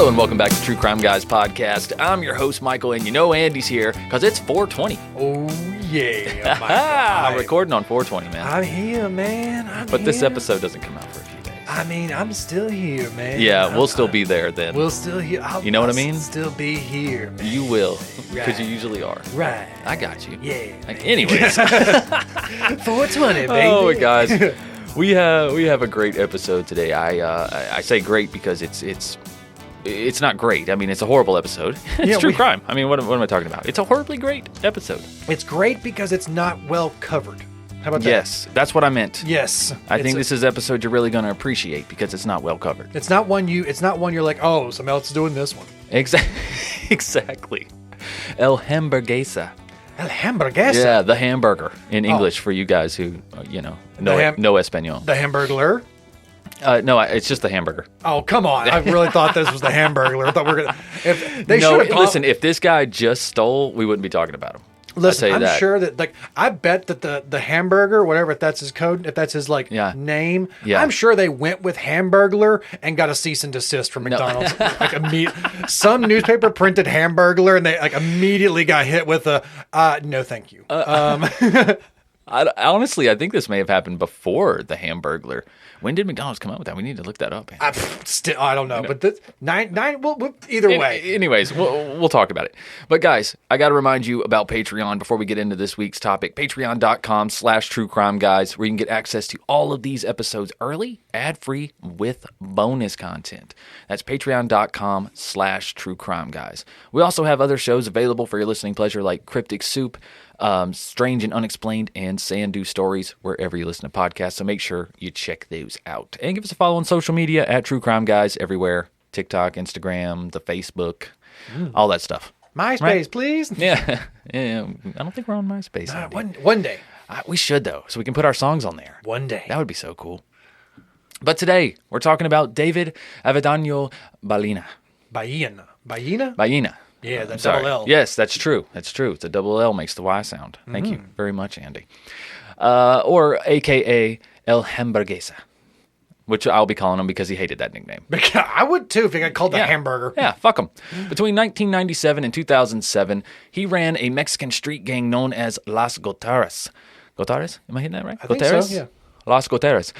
Hello and welcome back to True Crime Guys podcast. I'm your host, Michael, and you know Andy's here because it's 420. Oh, yeah. I'm recording on 420, man. I'm here, man. But this episode doesn't come out for a few days. I mean, I'm still here, man. Yeah, we'll still be there then. We'll still here. You know what I mean? Still be here, man. You will, because Right. you usually are. Right. I got you. Yeah. Anyways. 420, baby. Oh, guys. We have a great episode today. I say great because it's not great. I mean, it's a horrible episode. It's true crime. I mean, what am I talking about? It's a horribly great episode. It's great because it's not well covered. How about that? Yes, that's what I meant. Yes. I think this is an episode you're really going to appreciate because it's not well covered. It's not one you're like, oh, somebody else is doing this one. Exactly. El Hamburguesa. El Hamburguesa. Yeah, the hamburger in English for you guys who, no Espanol. The Hamburglar. No, it's just the hamburger. Oh, come on. I really thought this was the Hamburglar. I thought we were going to... Listen, if this guy just stole, we wouldn't be talking about him. Listen, I'm sure that, I bet that the Hamburger, whatever, if that's his code, if that's his, name, I'm sure they went with Hamburglar and got a cease and desist from McDonald's. Some newspaper printed Hamburglar and they, immediately got hit with a, no, thank you. Honestly, I think this may have happened before the Hamburglar. When did McDonald's come up with that? We need to look that up. I don't know. But this, either way. Anyways, we'll talk about it. But guys, I got to remind you about Patreon before we get into this week's topic. Patreon.com/TrueCrimeGuys, where you can get access to all of these episodes early, ad-free, with bonus content. That's Patreon.com/TrueCrimeGuys. We also have other shows available for your listening pleasure, like Cryptic Soup, Strange and Unexplained, and Sandu Stories, wherever you listen to podcasts. So make sure you check those out. And give us a follow on social media at True Crime Guys everywhere. TikTok, Instagram, the Facebook, all that stuff. MySpace, right? Please. Yeah. I don't think we're on MySpace. One day. We should, though, so we can put our songs on there. One day. That would be so cool. But today, we're talking about David Avendano Ballina. Ballina? Yeah, that's double L. Yes, that's true. That's true. It's a double L makes the Y sound. Thank you very much, Andy. Or AKA El Hamburguesa, which I'll be calling him because he hated that nickname. I would too if he got called the Hamburger. Yeah, fuck him. Between 1997 and 2007, he ran a Mexican street gang known as Las Goteras. Goteras? Am I hitting that right? I think so, yeah. Las Goteras.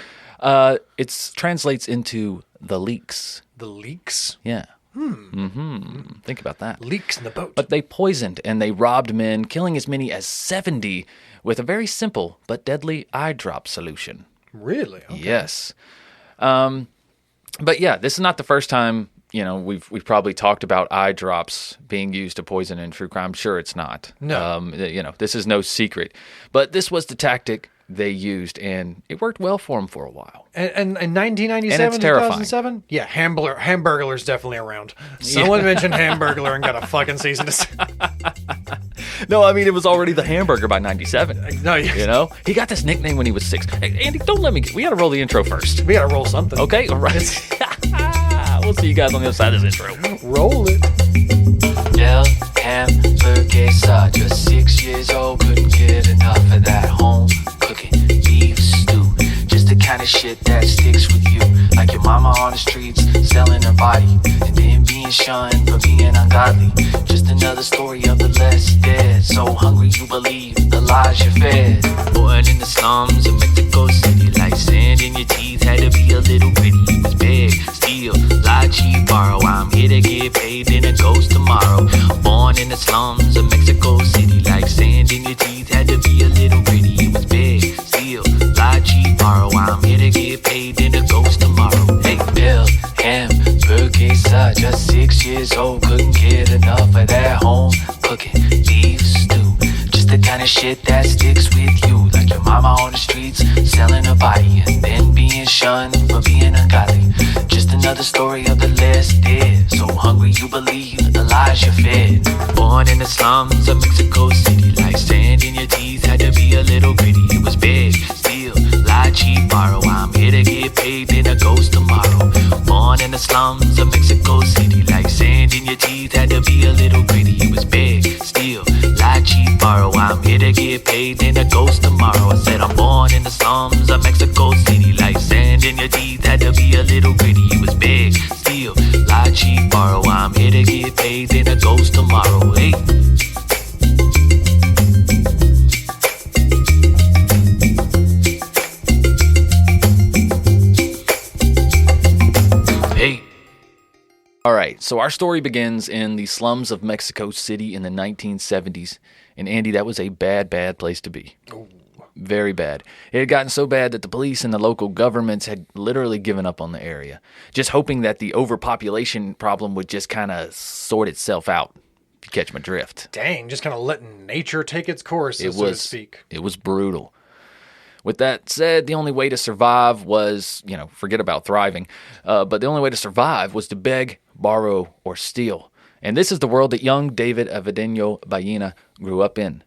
It translates into the leaks. The leaks? Yeah. Think about that. Leaks in the boat. But they poisoned and they robbed men, killing as many as 70 with a very simple but deadly eye drop solution. Really? Okay. Yes. But yeah, this is not the first time, we've probably talked about eye drops being used to poison in true crime. Sure, it's not. No. This is no secret. But this was the tactic they used, and it worked well for them for a while. And in 1997, 2007? Yeah, Hamburglar's definitely around. Someone mentioned Hamburglar and got a fucking cease and desist. No, I mean, it was already the Hamburger by 97. No, He got this nickname when he was 6. Hey, Andy, don't let me we got to roll the intro first. We got to roll something. Okay, all right. We'll see you guys on the other side of this intro. Roll it. El Hamburguesa, just 6 years old, couldn't get enough of that home cooking beef stew. Just the kind of shit that sticks with you, like your mama on the streets selling her body, and then being shunned for being ungodly. Just another story of the less dead, so hungry you believe the lies you fed. Born in the slums of Mexico City, like sand in your teeth, had to be a little gritty. It was beg, steal, lie, cheat, borrow. I'm here to get paid, then it goes tomorrow. Born in the slums of Mexico City, like sand in your teeth, had to be a little gritty. It was beg, steal, lie, cheat, borrow. I'm here to get paid, then it goes tomorrow. Hey, El Hamburguesa, just 6 years old, couldn't get enough of that home cooking beef stew. Just the kind of shit that sticks with you, like your mama on the streets selling her body, and then being shunned for being ungodly. Just another story of the less dead, so hungry you believe the lies you fed. Born in the slums of Mexico City, like sand in your teeth, had to be a little gritty. It was beg, steal, lie, cheat, borrow. I'm here to get paid, then it goes tomorrow. Born in the slums of Mexico City, like sand in your teeth, had to be a little gritty. It was beg, steal, lie, cheat, borrow. I'm here to get paid, then it goes tomorrow. I said I'm born in the slums of Mexico City, like sand in your teeth, had to be a little gritty. It was beg, steal, lie, cheat, borrow. today, then it goes tomorrow. Hey. Hey. All right, so our story begins in the slums of Mexico City in the 1970s. And Andy, that was a bad, bad place to be. Ooh. Very bad. It had gotten so bad that the police and the local governments had literally given up on the area, just hoping that the overpopulation problem would just kind of sort itself out, if you catch my drift. Dang, just kind of letting nature take its course, so to speak. It was brutal. With that said, the only way to survive was, forget about thriving, but the only way to survive was to beg, borrow, or steal. And this is the world that young David Avendano Ballina grew up in.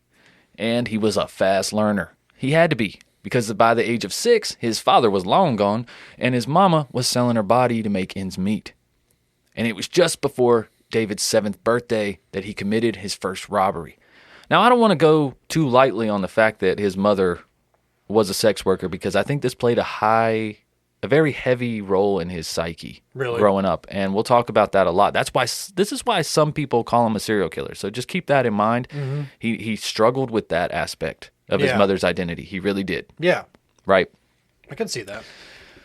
And he was a fast learner. He had to be, because by the age of 6, his father was long gone, and his mama was selling her body to make ends meet. And it was just before David's 7th birthday that he committed his first robbery. Now, I don't want to go too lightly on the fact that his mother was a sex worker, because I think this played a very heavy role in his psyche growing up. And we'll talk about that a lot. This is why some people call him a serial killer. So just keep that in mind. Mm-hmm. He struggled with that aspect of his mother's identity. He really did. Yeah. Right? I can see that.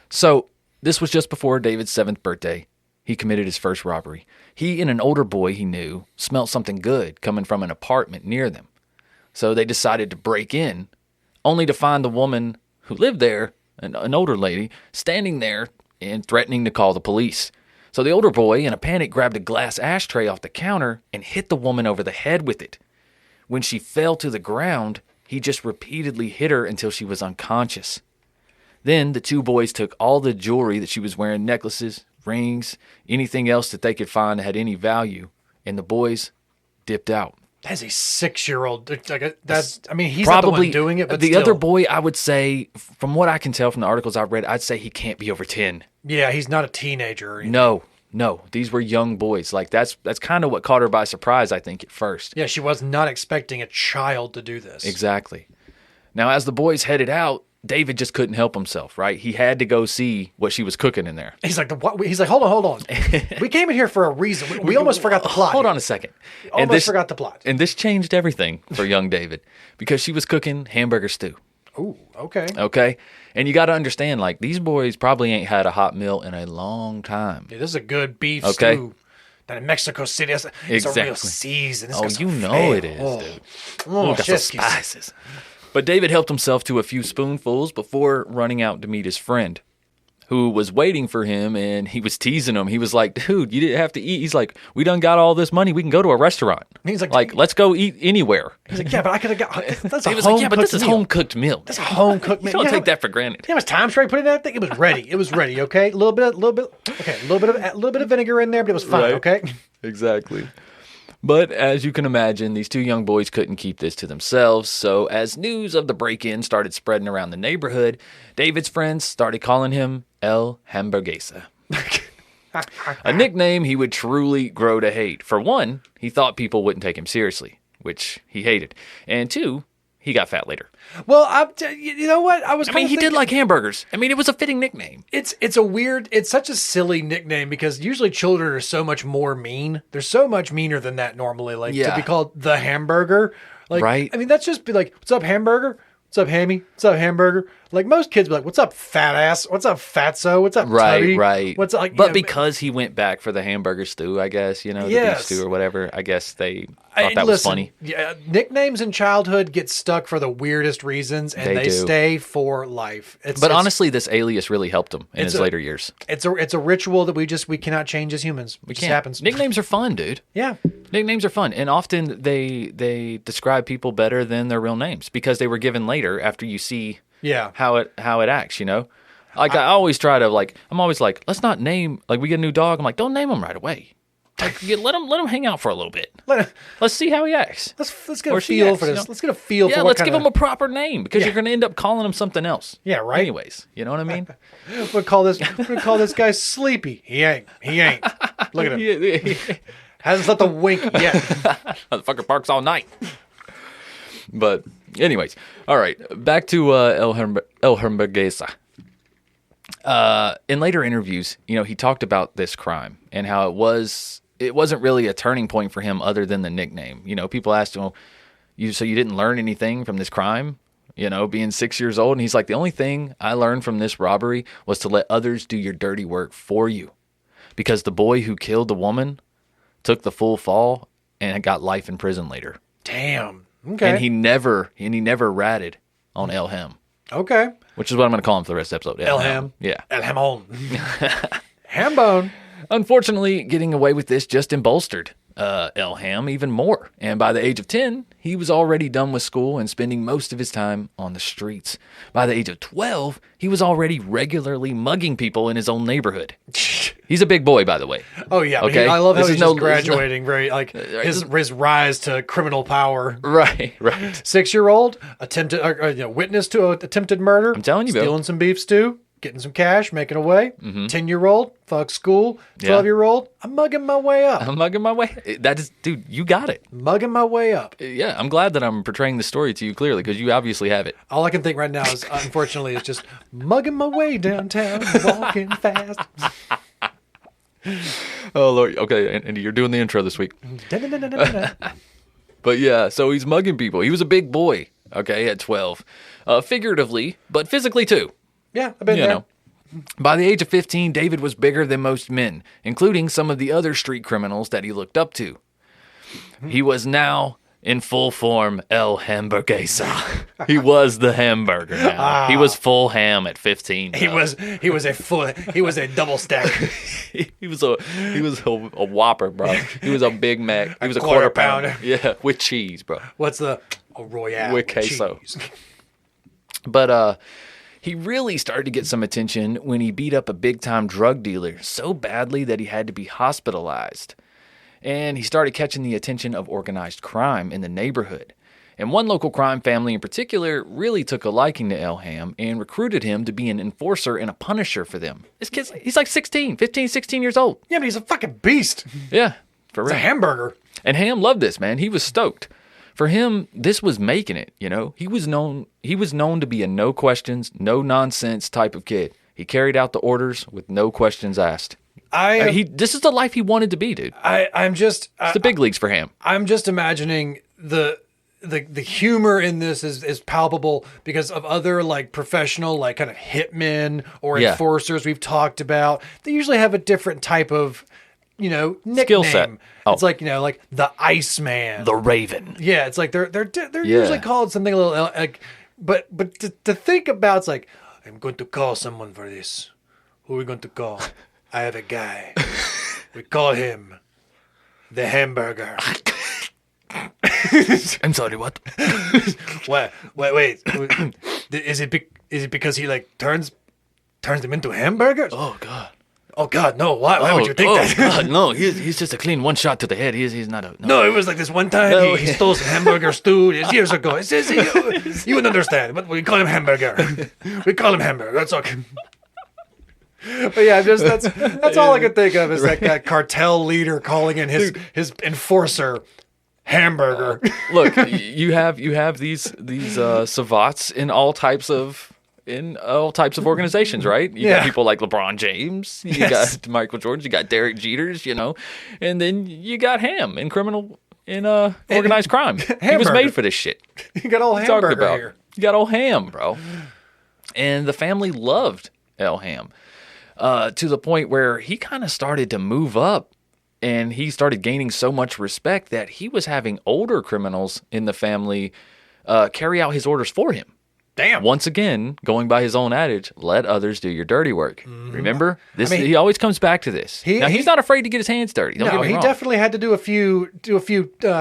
So this was just before David's 7th birthday. He committed his first robbery. He and an older boy he knew smelled something good coming from an apartment near them. So they decided to break in, only to find the woman who lived there, an older lady, standing there and threatening to call the police. So the older boy, in a panic, grabbed a glass ashtray off the counter and hit the woman over the head with it. When she fell to the ground, he just repeatedly hit her until she was unconscious. Then the two boys took all the jewelry that she was wearing, necklaces, rings, anything else that they could find that had any value, and the boys dipped out. That's a 6-year-old. He's probably Probably, not the one doing it, but the still. other boy, I would say, from what I can tell from the articles I've read, I'd say he can't be over 10. Yeah, he's not a teenager. Or anything. No, these were young boys. Like that's kind of what caught her by surprise, I think, at first. Yeah, she was not expecting a child to do this. Exactly. Now, as the boys headed out, David just couldn't help himself, right? He had to go see what she was cooking in there. He's like, what? He's like, hold on. We came in here for a reason. We almost forgot the plot. Hold on a second. Almost forgot the plot. And this changed everything for young David, because she was cooking hamburger stew. Ooh, okay. Okay? And you got to understand, like, these boys probably ain't had a hot meal in a long time. Yeah, this is a good beef stew. Down in Mexico City, it's a real season. It is, dude. Got some spices. But David helped himself to a few spoonfuls before running out to meet his friend, who was waiting for him, and he was teasing him. He was like, dude, you didn't have to eat. He's like, we done got all this money. We can go to a restaurant. He's like, let's go eat anywhere. He's like, yeah, but I could have got, that's he was like, yeah, but this is home-cooked meal. That's a home-cooked meal. Don't take that for granted. You know how much time Trey put in that thing? It was ready, okay? A little bit of vinegar in there, but it was fine, right. Okay? Exactly. But as you can imagine, these two young boys couldn't keep this to themselves, so as news of the break-in started spreading around the neighborhood, David's friends started calling him El Hamburguesa. A nickname he would truly grow to hate. For one, he thought people wouldn't take him seriously, which he hated. And two, he got fat later. Well, you know what? He did like hamburgers. It was a fitting nickname. It's such a silly nickname, because usually children are so much more mean. They're so much meaner than that normally. To be called the hamburger. Right. That's just be like, what's up, hamburger? What's up, hammy? What's up, hamburger? Like, most kids be like, what's up, fat ass? What's up, fatso? What's up, tubby? Right. What's up? But because he went back for the hamburger stew, I guess, the beef stew or whatever, I guess they thought that was funny. Yeah, nicknames in childhood get stuck for the weirdest reasons, and they stay for life. Honestly, this alias really helped him in his later years. It's a ritual that we cannot change as humans. It just happens. Nicknames are fun, dude. Yeah. Nicknames are fun, and often they describe people better than their real names, because they were given later after you see how it acts, Like, I always try to, I'm always like, let's not name, we get a new dog, I'm like, don't name him right away. Let him hang out for a little bit. Let's see how he acts. Let's get a feel for this. Let's get a feel for what let's give him a proper name, because you're going to end up calling him something else. Yeah, right. Anyways, you know what I mean? We're going to call this guy Sleepy. He ain't. Look at him. Hasn't slept a wink yet. Motherfucker barks all night. But anyways, all right, back to El Hamburguesa. In later interviews, he talked about this crime and how it was it wasn't really a turning point for him other than the nickname. You know, people asked him, so you didn't learn anything from this crime? You know, being 6 years old. And he's like, the only thing I learned from this robbery was to let others do your dirty work for you. Because the boy who killed the woman took the full fall and got life in prison later. Damn. Okay. And he never ratted on El Ham. Okay. Which is what I'm going to call him for the rest of the episode. El Ham. Yeah. El Hamon. Hambone. Unfortunately, getting away with this just embolstered El Ham even more. And by the age of 10, he was already done with school and spending most of his time on the streets. By the age of 12, he was already regularly mugging people in his own neighborhood. He's a big boy, by the way. Oh, yeah. Okay. I love how he's just graduating, very, like, his rise to criminal power. Right. 6-year-old, witness to an attempted murder. I'm telling you, stealing some beef stew. Getting some cash, making away. 10-year-old, fuck school. 12-year-old, I'm mugging my way up. That is, dude, you got it. Mugging my way up. Yeah, I'm glad that I'm portraying the story to you clearly because you obviously have it. All I can think right now is, unfortunately, is just mugging my way downtown, walking fast. Oh, Lord. Okay, and you're doing the intro this week. But yeah, so he's mugging people. He was a big boy, okay, at 12. Figuratively, but physically too. Yeah, I've been there. Know. By the age of 15, David was bigger than most men, including some of the other street criminals that he looked up to. He was now in full form El Hamburguesa. He was the hamburger now. He was full ham at 15. He was a double stack. he was a Whopper, bro. He was a Big Mac. He was a quarter pounder. Yeah, with cheese, bro. What's a Royale with queso? Cheese. But he really started to get some attention when he beat up a big-time drug dealer so badly that he had to be hospitalized. And he started catching the attention of organized crime in the neighborhood. And one local crime family in particular really took a liking to El Ham and recruited him to be an enforcer and a punisher for them. This kid's, he's like 16 years old. Yeah, but he's a fucking beast. Yeah, for real. It's a hamburger. And Ham loved this, man. He was stoked. For him, this was making it, you know. He was known to be a no questions, no nonsense type of kid. He carried out the orders with no questions asked. This is the life he wanted to be, dude. It's the big leagues for Ham. I'm just imagining the humor in this is palpable because of other like professional like kind of hitmen or enforcers we've talked about. They usually have a different type of nickname. Skill set. Oh. It's like like the Iceman, the Raven. Yeah, it's like they're usually called something a little like, but to think about, it's like, I'm going to call someone for this. Who are we going to call? I have a guy. We call him the Hamburger. I'm sorry, what? Wait. Is it because he like turns them into hamburgers? Oh God, no! Why would you think that? God, no, he's just a clean one shot to the head. He's not a no. It was like this one time he stole some hamburger stew years ago. It says you would understand, but we call him Hamburger. We call him Hamburger. That's okay. But yeah, that's all I can think of is like that cartel leader calling in his enforcer Hamburger. Look, you have these savants in all types of organizations, right? You got people like LeBron James, you got Michael Jordan, you got Derek Jeters, and then you got Ham in organized crime. He was made for this shit. You got old Hamburger here. You got old Ham, bro. And the family loved El Ham to the point where he kind of started to move up, and he started gaining so much respect that he was having older criminals in the family carry out his orders for him. Damn. Once again, going by his own adage, let others do your dirty work. Mm-hmm. Remember? He always comes back to this. He's not afraid to get his hands dirty. Don't get me wrong. Definitely had to do a few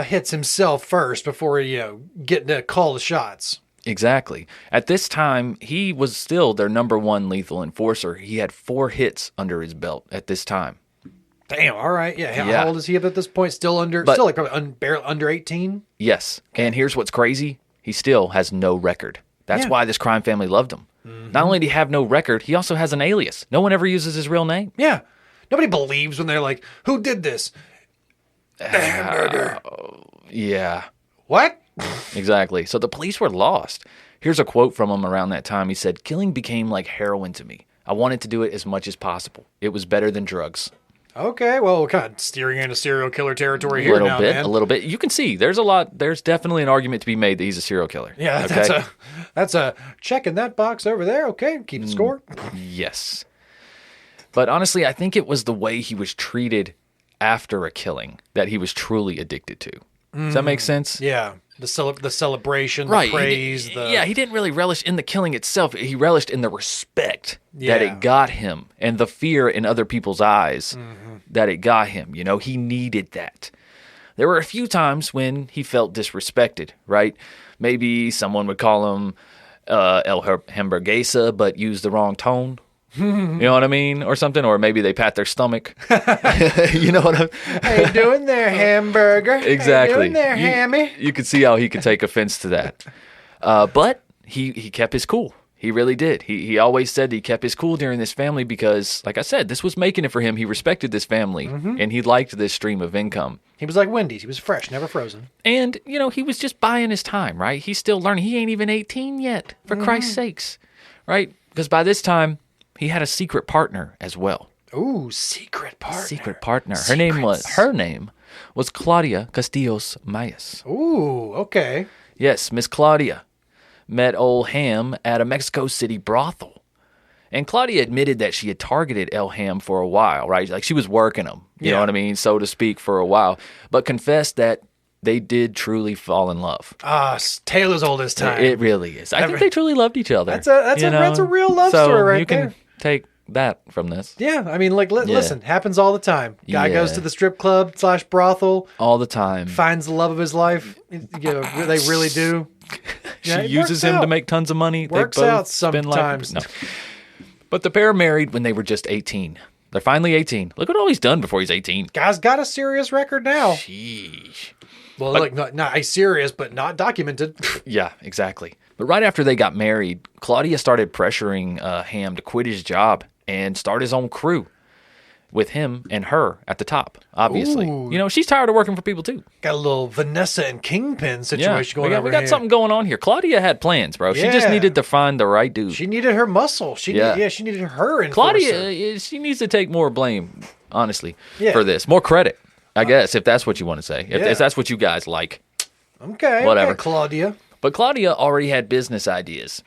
hits himself first before getting to call the shots. Exactly. At this time, he was still their number one lethal enforcer. He had 4 hits under his belt at this time. Damn. All right. Yeah. How old is he at this point? Still barely under 18? Yes. And here's what's crazy. He still has no record. That's why this crime family loved him. Mm-hmm. Not only did he have no record, he also has an alias. No one ever uses his real name. Yeah. Nobody believes when they're like, who did this? The Hamburger. Yeah. What? Exactly. So the police were lost. Here's a quote from him around that time. He said, "Killing became like heroin to me. I wanted to do it as much as possible. It was better than drugs." Okay, well, we're kind of steering into serial killer territory here now, man. A little bit. You can see there's definitely an argument to be made that he's a serial killer. Yeah, okay? that's a check in that box over there. Okay, keep the score. Yes. But honestly, I think it was the way he was treated after a killing that he was truly addicted to. Does that make sense? Yeah. The celebration, right. the praise. He didn't really relish in the killing itself. He relished in the respect that it got him and the fear in other people's eyes that it got him. You know, he needed that. There were a few times when he felt disrespected, right? Maybe someone would call him El Hamburguesa, but use the wrong tone. You know what I mean? Or something. Or maybe they pat their stomach. You know what I mean? How you doing there, hamburger? Exactly. How you doing there, hammy? You could see how he could take offense to that. But he kept his cool. He really did. He always said he kept his cool during this family because, like I said, this was making it for him. He respected this family, and he liked this stream of income. He was like Wendy's. He was fresh, never frozen. And, you know, he was just buying his time, right? He's still learning. He ain't even 18 yet, for Christ's sakes, right? Because by this time, he had a secret partner as well. Ooh, secret partner. Secret partner. Her name was Claudia Castillos Mayas. Ooh, okay. Yes, Miss Claudia met old Ham at a Mexico City brothel. And Claudia admitted that she had targeted El Ham for a while, right? Like she was working him, you know what I mean, so to speak, for a while, but confessed that they did truly fall in love. Tale as old as time. It really is. I think they truly loved each other. That's a real love story right there. You can take that from this. Yeah, I mean, like, listen, happens all the time. Guy goes to the strip club / brothel. All the time. Finds the love of his life. You know, they really do. She uses him to make tons of money. Works they both out sometimes. No. But the pair married when they were just 18. They're finally 18. Look at all he's done before he's 18. Guy's got a serious record now. Sheesh. Well, not a serious, but not documented. Yeah, exactly. But right after they got married, Claudia started pressuring Ham to quit his job and start his own crew with him and her at the top, obviously. Ooh. You know, she's tired of working for people, too. Got a little Vanessa and Kingpin situation going on. We got something going on here. Claudia had plans, bro. She just needed to find the right dude. She needed her muscle. She needed her enforcer. Claudia, she needs to take more blame, honestly, for this. More credit, I guess, if that's what you want to say. If that's what you guys like. Okay. Whatever. Okay, Claudia. But Claudia already had business ideas.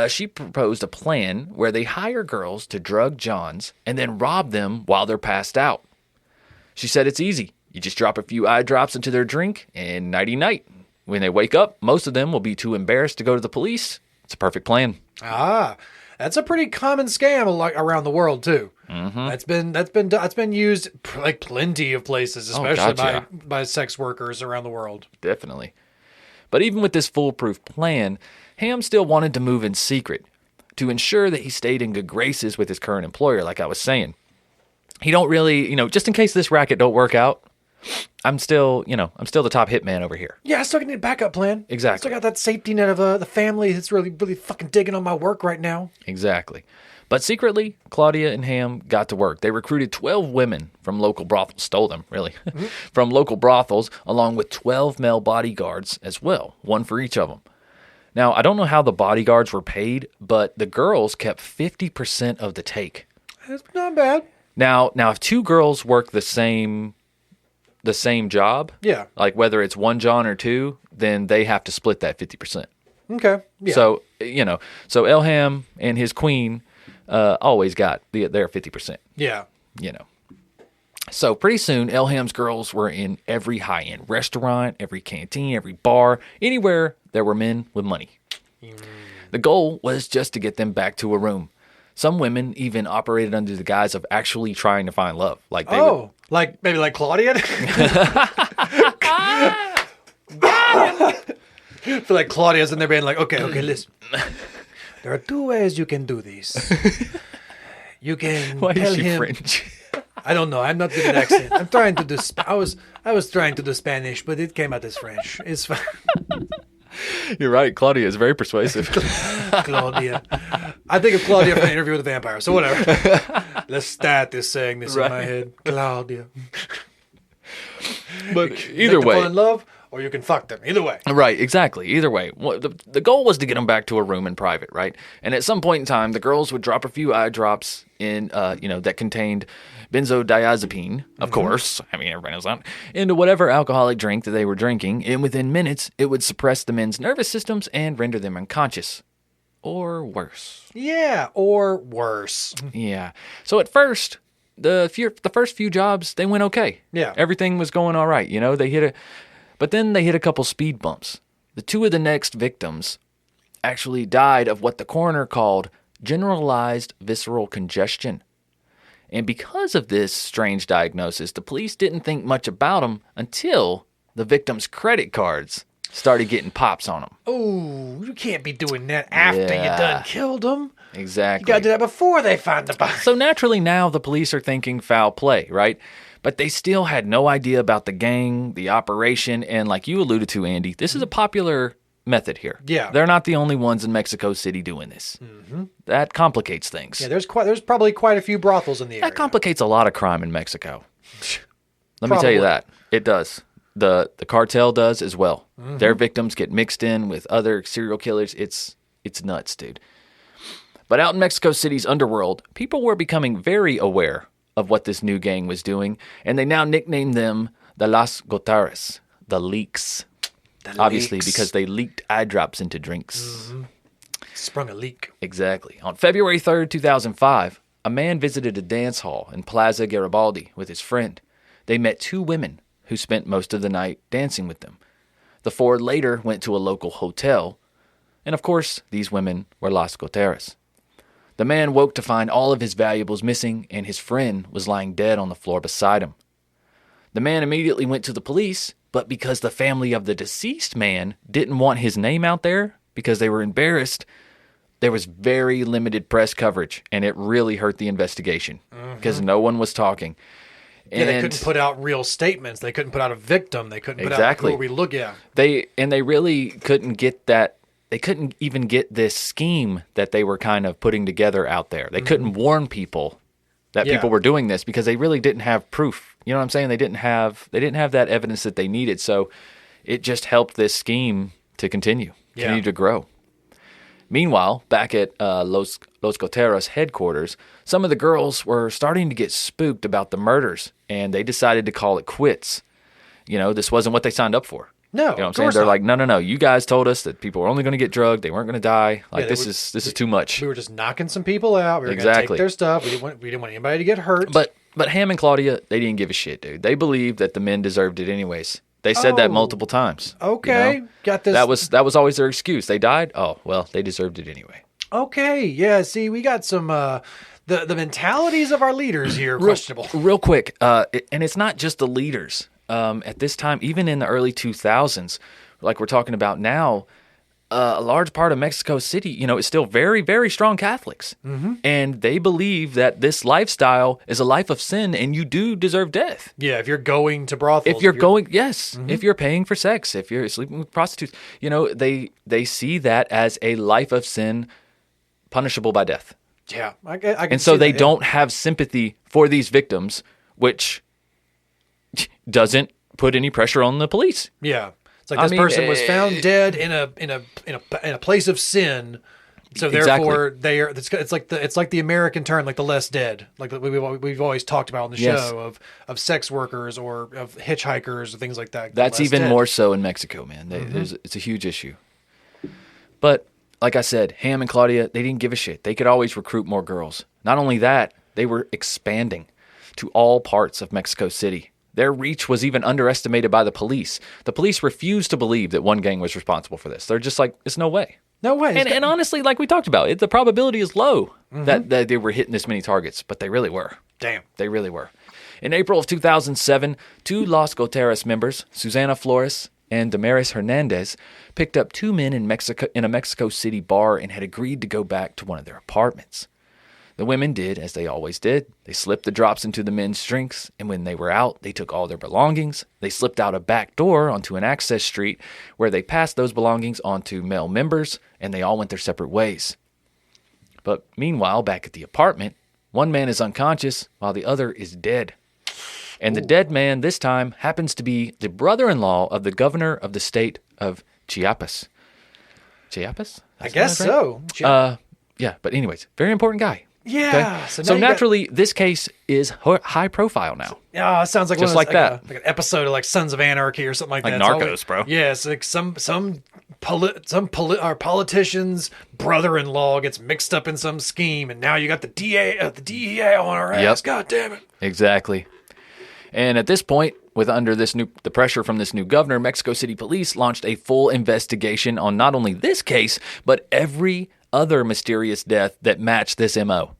She proposed a plan where they hire girls to drug Johns and then rob them while they're passed out. She said it's easy. You just drop a few eye drops into their drink and nighty-night. When they wake up, most of them will be too embarrassed to go to the police. It's a perfect plan. That's a pretty common scam around the world too. Mm-hmm. That's been used like plenty of places, especially by sex workers around the world. Definitely. But even with this foolproof plan, Ham still wanted to move in secret to ensure that he stayed in good graces with his current employer, like I was saying. He don't really, just in case this racket don't work out, I'm still the top hitman over here. Yeah, I still need a backup plan. Exactly. I still got that safety net of the family that's really, really fucking digging on my work right now. Exactly. But secretly, Claudia and Ham got to work. They recruited 12 women from local brothels, stole them, really, from local brothels, along with 12 male bodyguards as well, one for each of them. Now, I don't know how the bodyguards were paid, but the girls kept 50% of the take. That's not bad. Now, if two girls work the same job, like whether it's one John or two, then they have to split that 50%. Okay. Yeah. So, so Elham and his queen always got their 50%. Yeah. So pretty soon, Elham's girls were in every high-end restaurant, every canteen, every bar, anywhere there were men with money. The goal was just to get them back to a room. Some women even operated under the guise of actually trying to find love. Like they maybe like Claudia? I feel like Claudia's in there being like, okay, listen. There are two ways you can do this. You can Why tell is she him... French? I don't know. I'm not good at accent. I'm trying to do... I was trying to do Spanish, but it came out as French. It's fine. You're right. Claudia is very persuasive. Claudia. I think of Claudia from an Interview with a Vampire, so whatever. Lestat is saying this in my head. Claudia. But either way... fall in love or you can fuck them. Either way. Right, exactly. Either way. The goal was to get them back to a room in private, right? And at some point in time, the girls would drop a few eye drops in, that contained benzodiazepine, of course. I mean, everybody knows that. Into whatever alcoholic drink that they were drinking. And within minutes, it would suppress the men's nervous systems and render them unconscious. Or worse. Yeah, or worse. Yeah. So at first, the first few jobs, they went okay. Yeah. Everything was going all right. But then they hit a couple speed bumps. The two of the next victims actually died of what the coroner called generalized visceral congestion. And because of this strange diagnosis, the police didn't think much about them until the victims' credit cards started getting pops on them. Oh, you can't be doing that after you done killed them. Exactly. You got to do that before they find the body. So naturally now the police are thinking foul play, right? But they still had no idea about the gang, the operation, and like you alluded to, Andy, this is a popular method here. Yeah. They're not the only ones in Mexico City doing this. Mm-hmm. That complicates things. Yeah, there's probably quite a few brothels in the area. That complicates a lot of crime in Mexico. Let me tell you that. It does. The cartel does as well. Mm-hmm. Their victims get mixed in with other serial killers. It's nuts, dude. But out in Mexico City's underworld, people were becoming very aware of what this new gang was doing, and they now nicknamed them the Las Goteras, the leaks. Obviously, because they leaked eye drops into drinks. Mm-hmm. Sprung a leak. Exactly. On February 3rd, 2005, a man visited a dance hall in Plaza Garibaldi with his friend. They met two women who spent most of the night dancing with them. The four later went to a local hotel, and of course, these women were Las Goteras. The man woke to find all of his valuables missing, and his friend was lying dead on the floor beside him. The man immediately went to the police, but because the family of the deceased man didn't want his name out there because they were embarrassed, there was very limited press coverage, and it really hurt the investigation because no one was talking. Yeah, they couldn't put out real statements. They couldn't put out a victim. They couldn't put out who we look at. They really couldn't get that. They couldn't even get this scheme that they were kind of putting together out there. They couldn't warn people that people were doing this because they really didn't have proof. You know what I'm saying? They didn't have that evidence that they needed. So it just helped this scheme to continue to grow. Meanwhile, back at Los Goteras headquarters, some of the girls were starting to get spooked about the murders, and they decided to call it quits. You know, this wasn't what they signed up for. No, you know what I'm saying? They're like, no. You guys told us that people were only going to get drugged. They weren't going to die. Like this is too much. We were just knocking some people out. We were going to take their stuff. We didn't want anybody to get hurt. But Ham and Claudia, they didn't give a shit, dude. They believed that the men deserved it anyways. They said that multiple times. Okay, you know? Got this. That was always their excuse. They died. Oh well, they deserved it anyway. Okay, yeah. See, we got some the mentalities of our leaders here questionable. Real quick, and it's not just the leaders. At this time, even in the early 2000s, like we're talking about now, a large part of Mexico City, is still very, very strong Catholics. Mm-hmm. And they believe that this lifestyle is a life of sin and you do deserve death. Yeah, if you're going to brothels. If you're paying for sex, if you're sleeping with prostitutes, they see that as a life of sin punishable by death. Yeah. I can and so they don't have sympathy for these victims, which doesn't put any pressure on the police. Yeah. It's like this person was found dead in a place of sin, so therefore they are. It's like the American term, like the less dead, like we've always talked about on the show of sex workers or of hitchhikers or things like that. That's even more so in Mexico, man. It's a huge issue. But like I said, Ham and Claudia, they didn't give a shit. They could always recruit more girls. Not only that, they were expanding to all parts of Mexico City. Their reach was even underestimated by the police. The police refused to believe that one gang was responsible for this. They're just like, it's no way. No way. And honestly, like we talked about, the probability is low that they were hitting this many targets, but they really were. Damn. They really were. In April of 2007, two Los Goteras members, Susana Flores and Damaris Hernandez, picked up two men in a Mexico City bar and had agreed to go back to one of their apartments. The women did as they always did. They slipped the drops into the men's drinks, and when they were out, they took all their belongings. They slipped out a back door onto an access street where they passed those belongings on to male members, and they all went their separate ways. But meanwhile, back at the apartment, one man is unconscious while the other is dead. And the dead man this time happens to be the brother-in-law of the governor of the state of Chiapas. Chiapas? I guess so. Yeah, but anyways, very important guy. Yeah. Okay? So naturally, this case is high profile now. Yeah, it sounds like just like that. Like an episode of like Sons of Anarchy or something like that. Like Narcos, bro. Yeah, it's like some politician's brother-in-law gets mixed up in some scheme, and now you got the DEA on our ass. Yep. God damn it. Exactly. And at this point, with the pressure from this new governor, Mexico City police launched a full investigation on not only this case, but every other mysterious death that matched this MO.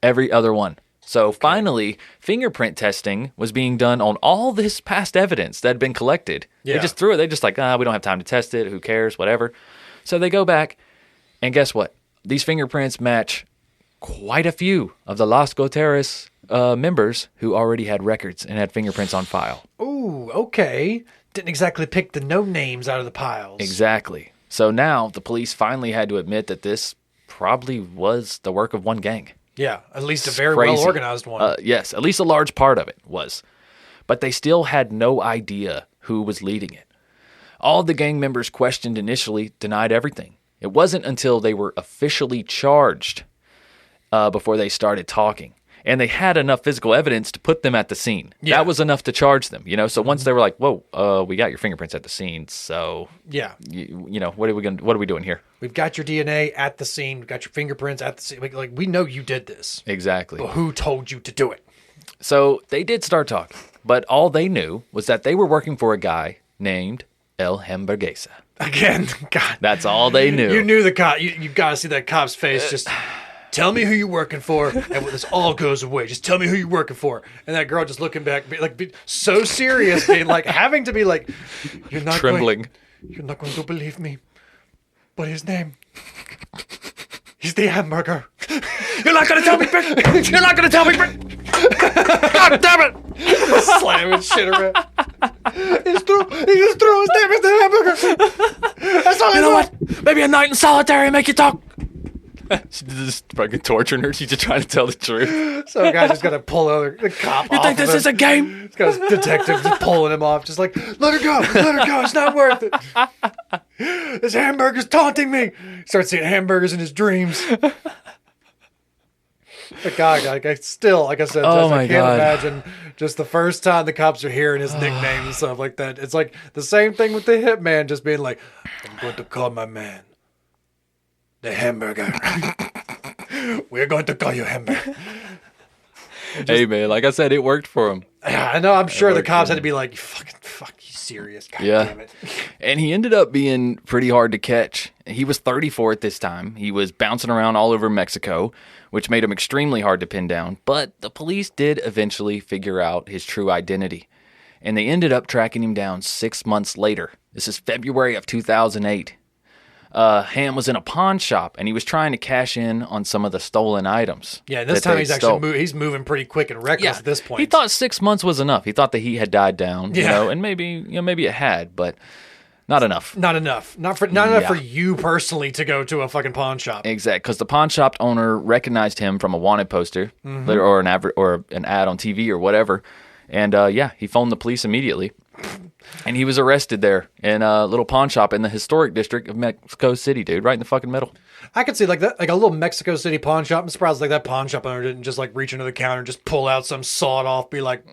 Every other one. So finally, fingerprint testing was being done on all this past evidence that had been collected. Yeah. They just threw it. They just like, we don't have time to test it. Who cares? Whatever. So they go back, and guess what? These fingerprints match quite a few of the Las Goteras members who already had records and had fingerprints on file. Ooh, okay. Didn't exactly pick the no names out of the piles. Exactly. So now the police finally had to admit that this probably was the work of one gang. Yeah, at least a very well-organized one. Yes, at least a large part of it was. But they still had no idea who was leading it. All the gang members questioned initially denied everything. It wasn't until they were officially charged before they started talking. And they had enough physical evidence to put them at the scene. Yeah. That was enough to charge them, So once they were like, "Whoa, we got your fingerprints at the scene." So yeah, what are we doing here? We've got your DNA at the scene. We've got your fingerprints at the scene. Like we know you did this. Exactly. But who told you to do it? So they did start talking, but all they knew was that they were working for a guy named El Hamburguesa. Again, God, that's all they knew. You knew the cop. You got to see that cop's face just. Tell me who you're working for, and this all goes away. Just tell me who you're working for. And that girl just looking back, so serious, being like, having to be like, you're not trembling. You're not going to believe me. But his name, he's the hamburger. You're not going to tell me, bitch. You're not going to tell me, bitch. God damn it. Slamming shit around. It's true. It's true. His name is the hamburger. That's all I know. You know what? Maybe a night in solitary make you talk. She's just fucking torturing her. She's just trying to tell the truth. So a guy just got to pull the cop off. You think this is a game? He's got his detective just pulling him off. Just like, let her go. It's not worth it. This hamburger's taunting me. Starts seeing hamburgers in his dreams. But God, like I said, I can't imagine just the first time the cops are hearing his nickname and stuff like that. It's like the same thing with the hitman just being like, I'm going to call my man the hamburger. We're going to call you hamburger. Hey man, like I said, it worked for him. Yeah, I know. I'm sure the cops had to be like, fuck, you serious? God damn it. And he ended up being pretty hard to catch. He was 34 at this time. He was bouncing around all over Mexico, which made him extremely hard to pin down. But the police did eventually figure out his true identity. And they ended up tracking him down 6 months later. This is February of 2008. Ham was in a pawn shop, and he was trying to cash in on some of the stolen items. Yeah, this time he's moving pretty quick and reckless at this point. He thought 6 months was enough. He thought the heat had died down, and maybe it had, but not enough. Not enough. Not enough for you personally to go to a fucking pawn shop. Exactly, because the pawn shop owner recognized him from a wanted poster or an ad on TV or whatever, and he phoned the police immediately. And he was arrested there in a little pawn shop in the historic district of Mexico City, dude, right in the fucking middle. I could see like that, like a little Mexico City pawn shop. I'm surprised like that pawn shop owner didn't just like reach into the counter and just pull out some sawed off, be like,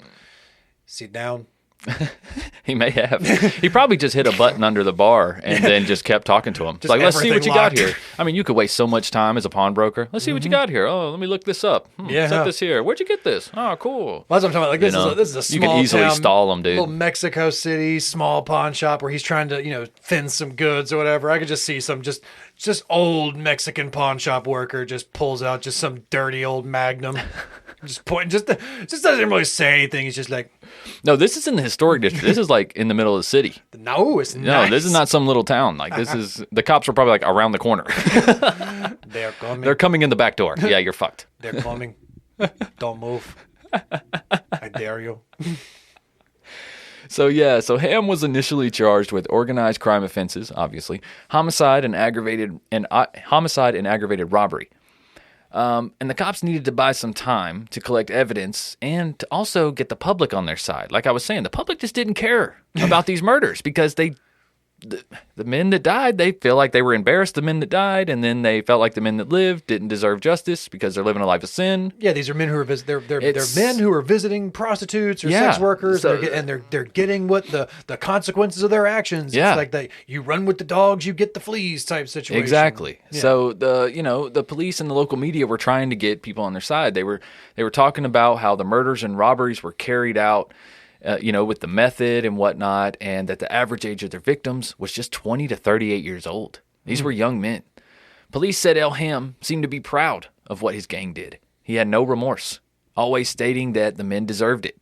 sit down. He may have. He probably just hit a button under the bar and then just kept talking to him. It's like, let's see what you got here. I mean, you could waste so much time as a pawnbroker. Let's see what you got here. Oh, let me look this up. Set this here. Where'd you get this? Oh, cool. Well, that's what I'm talking about. Like this is a small you can easily town, stall him, dude. Little Mexico City small pawn shop where he's trying to thin some goods or whatever. I could just see some just old Mexican pawn shop worker just pulls out just some dirty old Magnum. Just doesn't really say anything. He's just like, no, this is in the historic district. This is like in the middle of the city. No, it's nice. No, this is not some little town. Like this is the cops are probably like around the corner. They're coming. They're coming in the back door. Yeah, you're fucked. They're coming. Don't move. I dare you. So Ham was initially charged with organized crime offenses, obviously, homicide and aggravated robbery. And the cops needed to buy some time to collect evidence and to also get the public on their side. Like I was saying, the public just didn't care about these murders because the men that died, they feel like they were embarrassed, the men that died, and then they felt like the men that lived didn't deserve justice because they're living a life of sin. Yeah, these are men who are they're men who are visiting prostitutes or sex workers, and they're getting what the consequences of their actions. Yeah. It's like you run with the dogs, you get the fleas type situation. Exactly. Yeah. So the police and the local media were trying to get people on their side. They were talking about how the murders and robberies were carried out with the method and whatnot, and that the average age of their victims was just 20 to 38 years old. These were young men. Police said Elham seemed to be proud of what his gang did. He had no remorse, always stating that the men deserved it.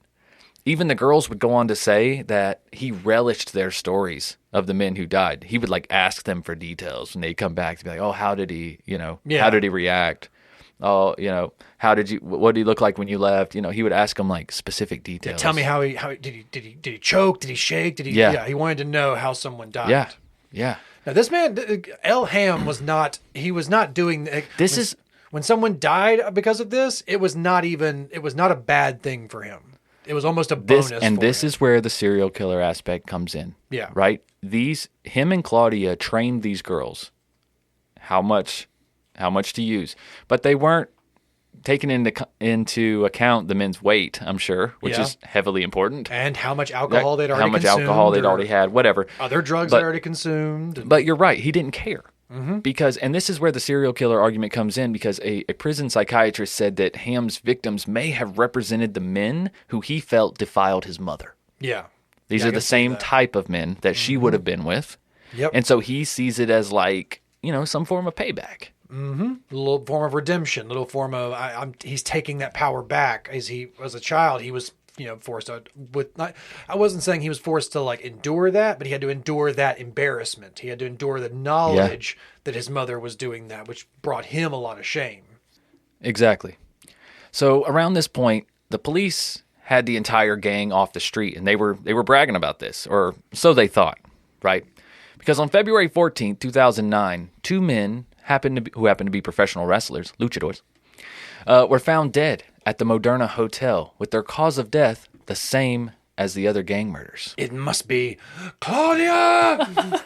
Even the girls would go on to say that he relished their stories of the men who died. He would ask them for details when they'd come back to be like, oh, how did he, how did he react? Oh, what did he look like when you left? He would ask them specific details. Yeah, tell me how did he choke? Did he shake? Did he? Yeah, he wanted to know how someone died. Yeah, yeah. Now this man, Elham, was not doing this. When someone died because of this, it was not a bad thing for him. It was almost a bonus. This is where the serial killer aspect comes in. Yeah. Right. Him and Claudia trained these girls how much to use, but they weren't taking into account the men's weight, I'm sure, which is heavily important, and how much alcohol they'd already consumed, alcohol they'd already had, whatever other drugs they'd already consumed. But you're right, he didn't care. Because, and this is where the serial killer argument comes in, because a prison psychiatrist said that Ham's victims may have represented the men who he felt defiled his mother. Yeah. These are the same type of men that she would have been with. Yep. And so he sees it as some form of payback. A little form of redemption, little form of he's taking that power back. As a child, he was forced to I wasn't saying he was forced to endure that, but he had to endure that embarrassment. He had to endure the knowledge that his mother was doing that, which brought him a lot of shame. Exactly. So around this point, the police had the entire gang off the street, and they were bragging about this, or so they thought, right? Because on February 14th, 2009, two men who happened to be professional wrestlers, luchadors, were found dead at the Moderna Hotel with their cause of death the same as the other gang murders. It must be Claudia!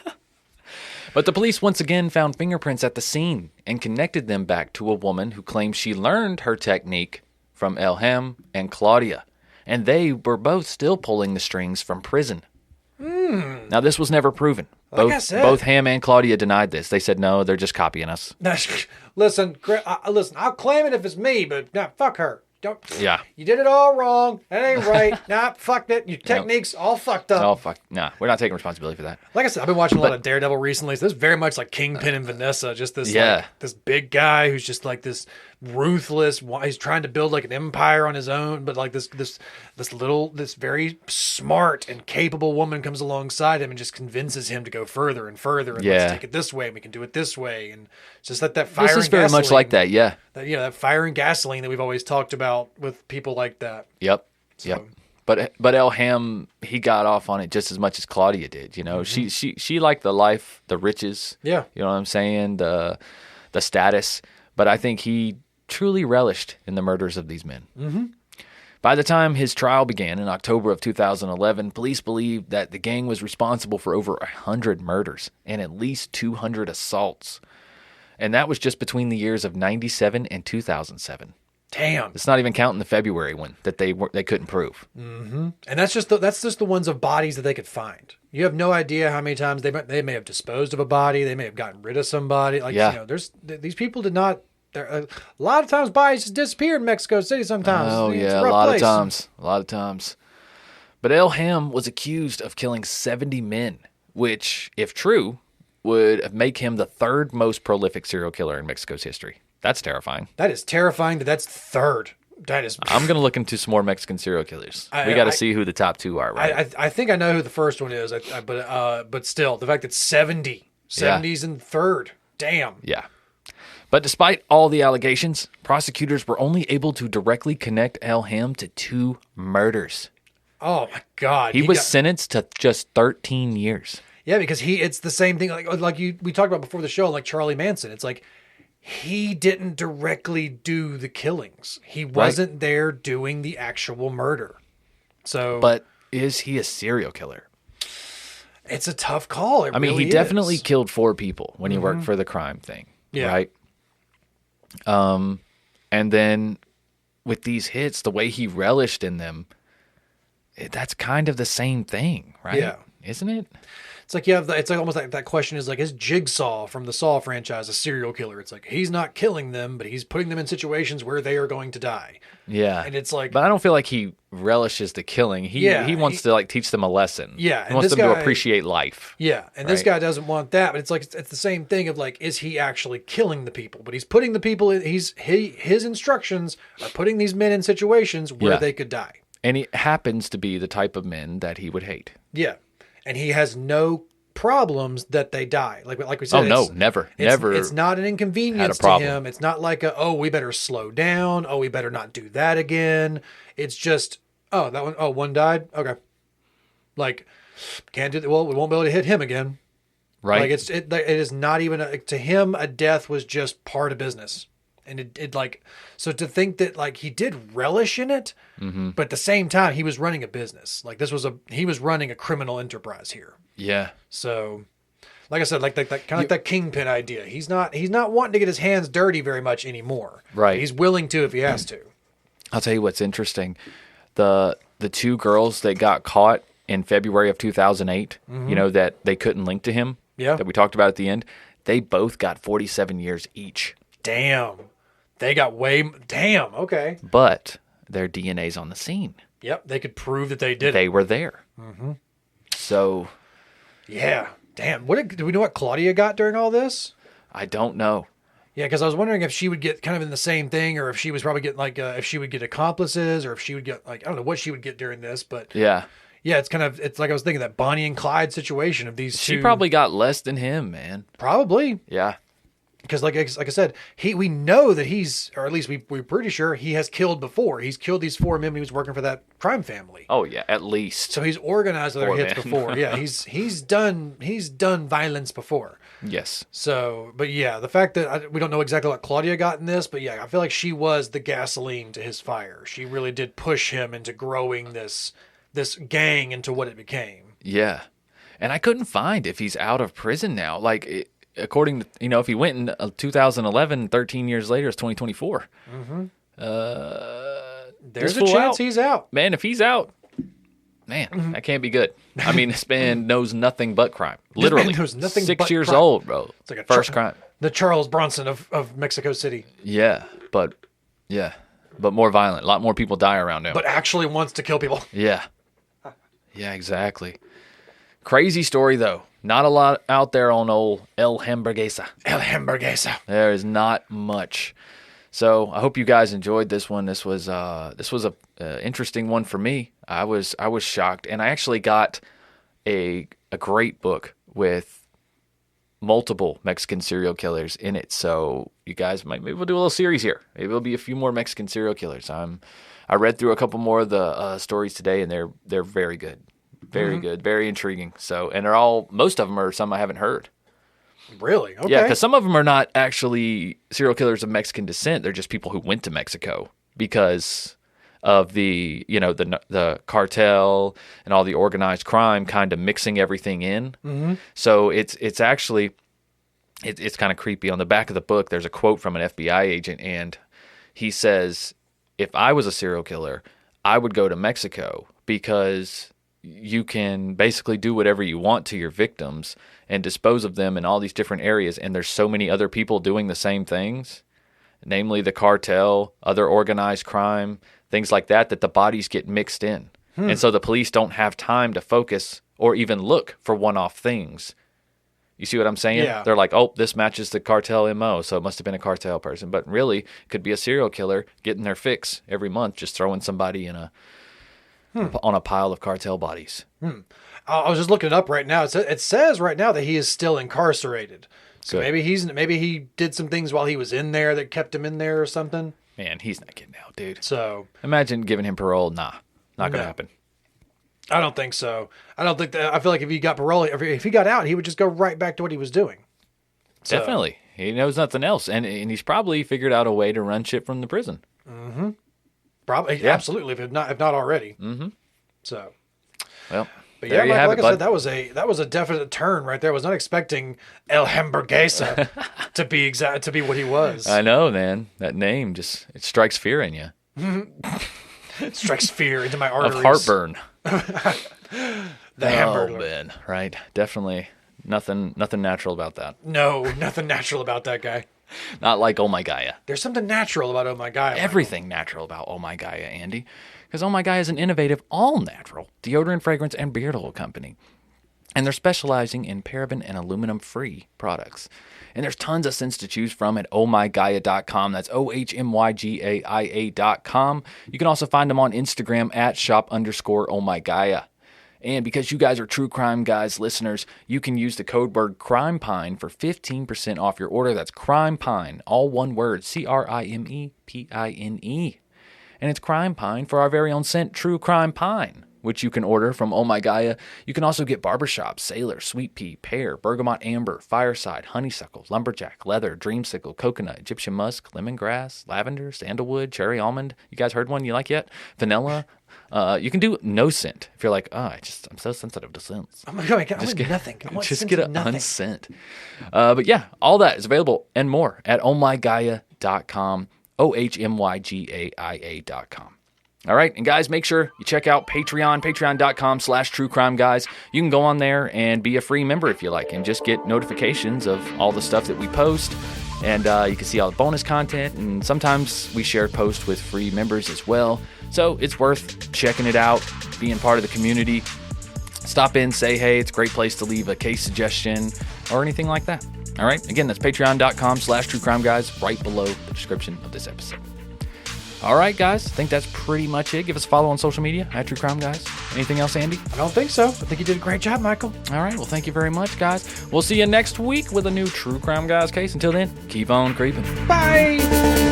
But the police once again found fingerprints at the scene and connected them back to a woman who claimed she learned her technique from Elham and Claudia. And they were both still pulling the strings from prison. Now, this was never proven. Both Ham and Claudia denied this. They said, no, they're just copying us. Listen, I'll claim it if it's me, but fuck her. Don't. Yeah. You did it all wrong. That ain't right. Fuck it. Your technique's all fucked up. All fucked. Nah, we're not taking responsibility for that. Like I said, I've been watching a lot of Daredevil recently. So this is very much like Kingpin and Vanessa. Just this, this big guy who's just this ruthless. He's trying to build an empire on his own, but this very smart and capable woman comes alongside him and just convinces him to go further and further. And let's take it this way. And we can do it this way. And it's just that fire. This is very much like that. Yeah. That fire and gasoline that we've always talked about with people like that. Yep. So. Yep. But Elham, he got off on it just as much as Claudia did. She liked the life, the riches. Yeah. You know what I'm saying? The status. But I think he truly relished in the murders of these men. Mm-hmm. By the time his trial began in October of 2011, police believed that the gang was responsible for over 100 murders and at least 200 assaults. And that was just between the years of 97 and 2007. Damn. It's not even counting the February one that they couldn't prove. Mm-hmm. And that's just the ones of bodies that they could find. You have no idea how many times they may have disposed of a body. They may have gotten rid of somebody. These people did not. A lot of times bodies just disappear in Mexico City sometimes. Oh, yeah, a lot of times. But Elham was accused of killing 70 men, which, if true, would make him the third most prolific serial killer in Mexico's history. That's terrifying. That is terrifying that's third. That is. I'm going to look into some more Mexican serial killers. We got to see who the top two are, right? I think I know who the first one is, but still, the fact that 70's in third. Damn. Yeah. But despite all the allegations, prosecutors were only able to directly connect Elham to 2 murders. Oh, my God. He was sentenced to just 13 years. Yeah, because it's the same thing. We talked about before the show, like Charlie Manson. It's like he didn't directly do the killings. He wasn't there doing the actual murder. So, but is he a serial killer? It's a tough call. I mean, he definitely killed 4 people when he worked for the crime thing. Yeah. Right. And then with these hits, the way he relished in them, that's kind of the same thing, right? Yeah. Isn't it? It's like you have it's like almost like that question is like, is Jigsaw from the Saw franchise a serial killer? It's like he's not killing them, but he's putting them in situations where they are going to die. Yeah. And it's like, but I don't feel like he relishes the killing. He wants to like teach them a lesson. Yeah. He wants them to appreciate life. Yeah. And this guy doesn't want that, but it's like it's the same thing of like, is he actually killing the people? But he's putting the people in his instructions are putting these men in situations where they could die. And he happens to be the type of men that he would hate. Yeah. And he has no problems that they die. Like we said. Oh, no, never. It's not an inconvenience to him. It's not like we better slow down. Oh, we better not do that again. It's just, one died. Okay. Like, can't do that. Well, we won't be able to hit him again. Right. Like it is not even to him, a death was just part of business. And it like, so to think that like he did relish in it, but at the same time he was running a business. Like he was running a criminal enterprise here. Yeah. So, like I said, like that kind of like that kingpin idea. He's not wanting to get his hands dirty very much anymore. Right. He's willing to if he has to. I'll tell you what's interesting. The 2 girls that got caught in February of 2008, you know, that they couldn't link to him. Yeah. That we talked about at the end. They both got 47 years each. Damn. They got damn, okay. But their DNA's on the scene. Yep, they could prove that they did it. They were there. So. Yeah, damn. Do we know what Claudia got during all this? I don't know. Yeah, because I was wondering if she would get kind of in the same thing, or if she was probably getting like, if she would get accomplices, or if she would get like, I don't know what she would get during this, but. Yeah. Yeah, it's like I was thinking that Bonnie and Clyde situation of these two. She probably got less than him, man. Probably. Yeah. Because like I said, we know that or at least we're pretty sure he has killed before. He's killed these 4 men when he was working for that crime family. Oh yeah, at least. So he's organized other hits before. Yeah, he's done violence before. Yes. So, but yeah, the fact that we don't know exactly what Claudia got in this, but yeah, I feel like she was the gasoline to his fire. She really did push him into growing this gang into what it became. Yeah, and I couldn't find if he's out of prison now. Like. According to, if he went in 2011, 13 years later, it's 2024. There's a chance he's out. Man, if he's out, that can't be good. I mean, this man knows nothing but crime. Literally. Knows nothing 6 but years crime. old, bro. It's like first crime. The Charles Bronson of Mexico City. Yeah, but more violent. A lot more people die around him. But actually wants to kill people. Yeah. Yeah, exactly. Crazy story, though. Not a lot out there on old El Hamburguesa. El Hamburguesa. There is not much. So I hope you guys enjoyed this one. This was a interesting one for me. I was shocked, and I actually got a great book with multiple Mexican serial killers in it. So you guys maybe we'll do a little series here. Maybe there'll be a few more Mexican serial killers. I read through a couple more of the stories today, and they're very good. Very good, very intriguing. So, and most of them are some I haven't heard. Really? Okay. Yeah, because some of them are not actually serial killers of Mexican descent. They're just people who went to Mexico because of the cartel and all the organized crime kind of mixing everything in. Mm-hmm. So it's actually it's kind of creepy. On the back of the book, there's a quote from an FBI agent, and he says, "If I was a serial killer, I would go to Mexico because." You can basically do whatever you want to your victims and dispose of them in all these different areas. And there's so many other people doing the same things, namely the cartel, other organized crime, things like that the bodies get mixed in. And so the police don't have time to focus or even look for one-off things. You see what I'm saying? Yeah. They're like, oh, this matches the cartel MO, so it must have been a cartel person. But really, it could be a serial killer getting their fix every month, just throwing somebody in on a pile of cartel bodies. I was just looking it up right now. It says right now that he is still incarcerated. So Good. maybe he did some things while he was in there that kept him in there or something. Man, he's not getting out, dude. So imagine giving him parole. Nah, not gonna happen. I don't think so. I don't think that. I feel like if he got parole, if he got out, he would just go right back to what he was doing. So, Definitely. He knows nothing else. And he's probably figured out a way to run shit from the prison. Mm-hmm. Probably, absolutely, if not already. Mm-hmm. So, well, but yeah, Michael, like I said, that was a definite turn right there. I was not expecting El Hamburguesa to be what he was. I know, man. That name it strikes fear in you. It strikes fear into my arteries. Of heartburn. The Hamburger. Oh, man, right. Definitely nothing natural about that. No, nothing natural about that guy. Not like Oh My Gaia. There's something natural about Oh My Gaia. Everything natural about Oh My Gaia, Andy. Because Oh My Gaia is an innovative, all-natural deodorant, fragrance, and beard oil company. And they're specializing in paraben and aluminum-free products. And there's tons of scents to choose from at ohmygaia.com. That's OHMYGAIA.com. You can also find them on Instagram at shop_ohmygaia. And because you guys are True Crime Guys listeners, you can use the code word Crimepine for 15% off your order. That's Crimepine, all one word, CRIMEPINE. And it's Crimepine for our very own scent, True Crime Pine, which you can order from Oh My Gaia. You can also get Barbershop, Sailor, Sweet Pea, Pear, Bergamot Amber, Fireside, Honeysuckle, Lumberjack, Leather, Dreamsicle, Coconut, Egyptian Musk, Lemongrass, Lavender, Sandalwood, Cherry Almond. You guys heard one you like yet? Vanilla. You can do no scent if you're like, I'm so sensitive to scents. I'm get nothing. Just get an unscent. But yeah, all that is available and more at ohmygaia.com, OHMYGAIA.com. All right, and guys, make sure you check out Patreon, patreon.com/truecrimeguys. You can go on there and be a free member if you like and just get notifications of all the stuff that we post. And you can see all the bonus content, and sometimes we share posts with free members as well. So it's worth checking it out, being part of the community. Stop in, say hey, it's a great place to leave a case suggestion or anything like that. All right, again, that's patreon.com/truecrimeguys right below the description of this episode. All right, guys, I think that's pretty much it. Give us a follow on social media at True Crime Guys. Anything else, Andy? I don't think so. I think you did a great job, Michael. All right, well, thank you very much, guys. We'll see you next week with a new True Crime Guys case. Until then, keep on creeping. Bye!